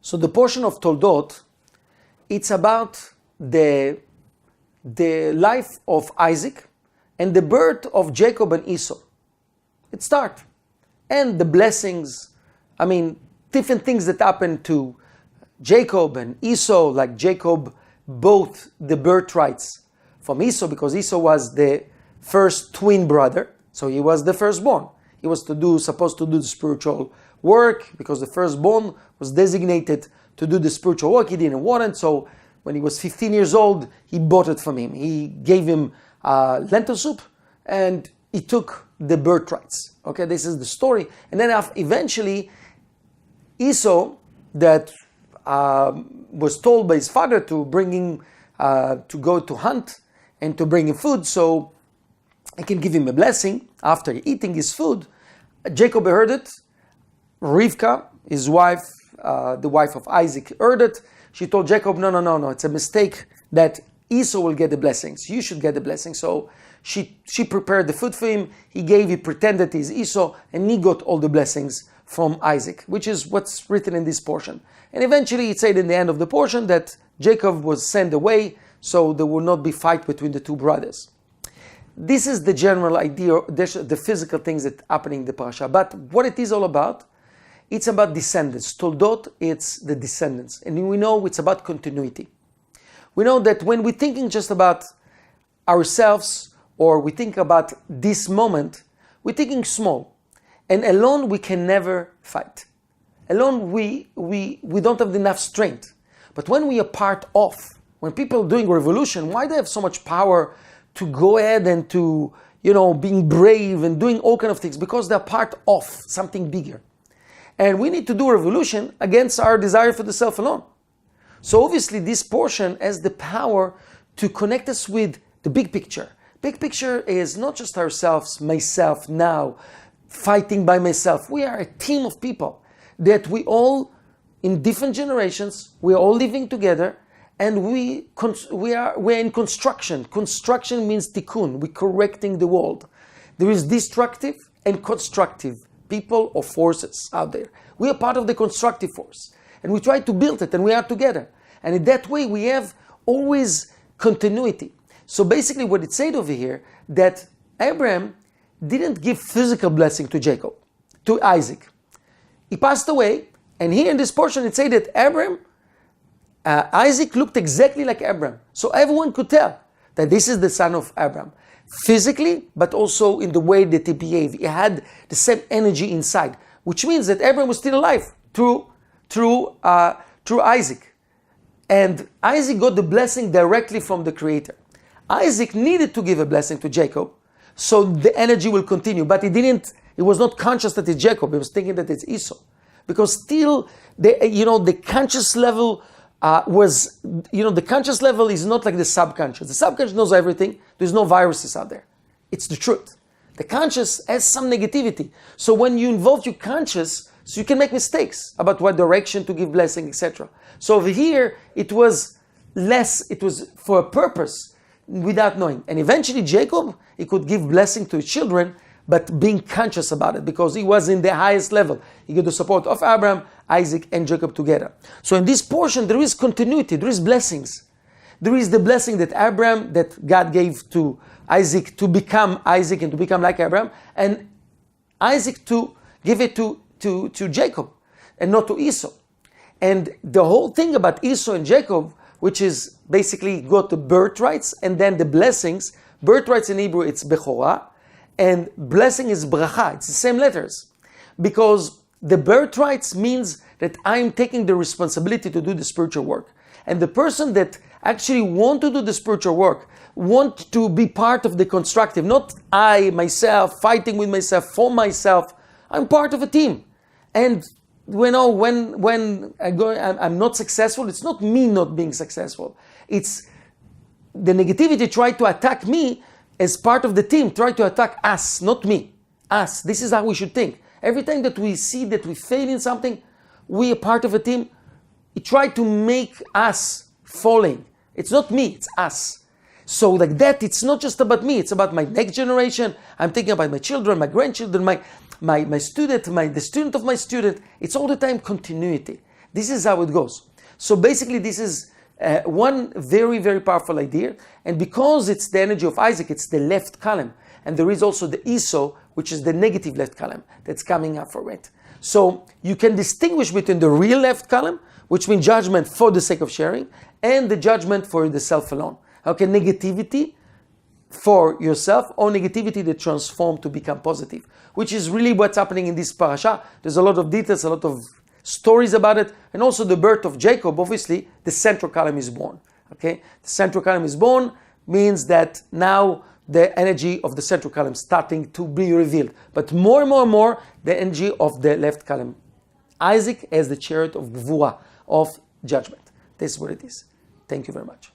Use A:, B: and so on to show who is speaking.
A: So the portion of Toldot, it's about the life of Isaac and the birth of Jacob and Esau. It starts. And the blessings, different things that happened to Jacob and Esau, like Jacob bought the birthrights from Esau because Esau was the first twin brother, so he was the firstborn. He was supposed to do the spiritual work because the firstborn was designated to do the spiritual work. He didn't want it, so when he was 15 years old, he bought it from him. He gave him lentil soup and he took the birthrights. Okay, this is the story. And then eventually, Esau, that was told by his father to bring him, to go to hunt and to bring him food, so he can give him a blessing after eating his food. Jacob heard it. Rivka, his wife, the wife of Isaac, heard it. She told Jacob, no, it's a mistake that Esau will get the blessings. You should get the blessing. So she prepared the food for him. He pretended he's Esau, and he got all the blessings from Isaac, which is what's written in this portion. And eventually it said in the end of the portion that Jacob was sent away, so there will not be fight between the two brothers. This is the general idea, the physical things that are happening in the parasha. But what it is all about, it's about descendants. Toldot, it's the descendants. And we know it's about continuity. We know that when we're thinking just about ourselves or we think about this moment, we're thinking small. And alone we can never fight. Alone we don't have enough strength. But when we are part of, when people are doing revolution, why do they have so much power to go ahead and to, being brave and doing all kind of things? Because they're part of something bigger. And we need to do revolution against our desire for the self alone. So obviously this portion has the power to connect us with the big picture. Big picture is not just ourselves, myself now, fighting by myself. We are a team of people that we all, in different generations, we are all living together, and we're in construction. Construction means tikkun. We're correcting the world. There is destructive and constructive people or forces out there. We are part of the constructive force, and we try to build it, and we are together. And in that way, we have always continuity. So basically what it said over here, that Abraham didn't give physical blessing to Isaac. He passed away, and here in this portion it said that Isaac looked exactly like Abraham. So everyone could tell that this is the son of Abraham. Physically, but also in the way that he behaved. He had the same energy inside, which means that Abraham was still alive through Isaac. And Isaac got the blessing directly from the Creator. Isaac needed to give a blessing to Jacob, so the energy will continue. But he was not conscious that it's Jacob. He was thinking that it's Esau. Because still, the conscious level the conscious level is not like the subconscious. The subconscious knows everything. There's no viruses out there. It's the truth. The conscious has some negativity. So when you involve your conscious, so you can make mistakes about what direction to give blessing, etc. So over here, it was for a purpose without knowing. And eventually Jacob, he could give blessing to his children, but being conscious about it, because he was in the highest level. He got the support of Abraham, Isaac, and Jacob together. So in this portion, there is continuity, there is blessings. There is the blessing that God gave to Isaac to become Isaac and to become like Abraham, and Isaac to give it to Jacob and not to Esau. And the whole thing about Esau and Jacob, which is basically got the birthrights and then the blessings. Birthrights in Hebrew, it's bechorah, and blessing is bracha. It's the same letters. Because the birthrights means that I'm taking the responsibility to do the spiritual work. And the person that actually want to do the spiritual work, want to be part of the constructive, not I, myself, fighting with myself, for myself. I'm part of a team. And when I'm not successful, it's not me not being successful. It's the negativity try to attack me as part of the team, try to attack us, not me. Us. This is how we should think. Every time that we see that we fail in something, we are part of a team, it try to make us falling. It's not me, it's us. So like that, it's not just about me, it's about my next generation. I'm thinking about my children, my grandchildren, my student, the student of my student. It's all the time continuity. This is how it goes. So basically this is one very, very powerful idea. And because it's the energy of Isaac, it's the left column. And there is also the Esau, which is the negative left column that's coming up for it. So you can distinguish between the real left column, which means judgment for the sake of sharing, and the judgment for the self alone. Okay, negativity for yourself, or negativity that transforms to become positive, which is really what's happening in this parasha. There's a lot of details, a lot of stories about it, and also the birth of Jacob. Obviously, the central column is born. Okay, the central column is born means that now the energy of the central column starting to be revealed, but more and more and more the energy of the left column. Isaac as the chariot of Gvura, of judgment. This is what it is. Thank you very much.